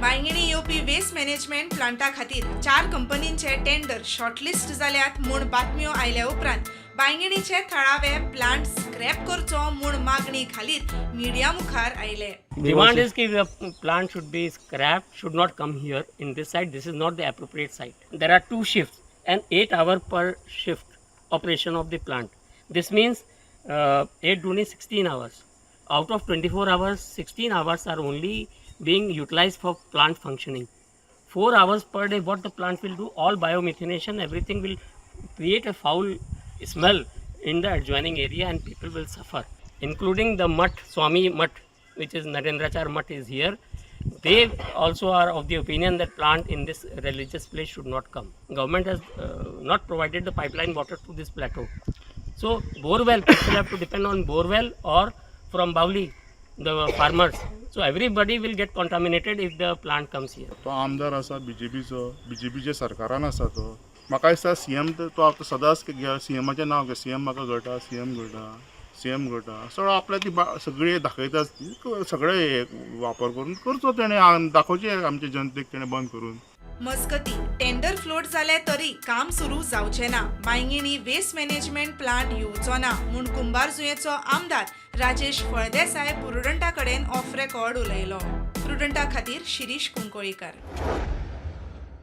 बांयगणी येवपी waste management Plantae खातीर 4 कंपनींचे tender shortlist जाल्यात म्हूण बातम्यो आयल्या उपरांत बांयगणीचे थळावे प्लांट स्क्रॅप करचो म्हूण मागणी घालीत मिडिया मुखार आयले. Demand is that the plant should be scrapped, should not come here in this site. This is not the appropriate site. There are 2 shifts and 8 hours per shift operation of the plant. This means 8 during 16 hours. Out of 24 hours, 16 hours are only being utilized for plant functioning. 4 hours per day, what the plant will do, all biomethanation, everything will create a foul smell in the adjoining area and people will suffer, including the mutt, Swami mutt, which is Narendrachar mutt is here. They also are of the opinion that plant in this religious place should not come. Government has not provided the pipeline water to this plateau. So borewell, people have to depend on borewell or from Bauli, the farmers. So everybody will get contaminated if the plant comes here. तो आमदार आसा बीजेपीचे सरकारान आसा तो म्हाका दिसता CM तो आतां सदांच सीएमाचें नांव घे सीएम म्हाका घडटा सीएम घडटा सगळो आपल्या ती सगळी दाखयता सगळे वापर करून करचो तेणें दाखोवचें आमचे जनतेक तेणें बंद करून. मजगती टेंडर फ्लोट जाले तरी काम सुरू जावचें ना. बांयगणी वेस्ट मॅनेजमेंट प्लांट येवचो ना म्हूण कुंभारजुंयेचो आमदार राजेश फळदेसाय प्रुडंटा कडेन ऑफ रेकॉर्ड उलयलो. प्रुडंटा खातीर शिरीष कुंकोळीकर.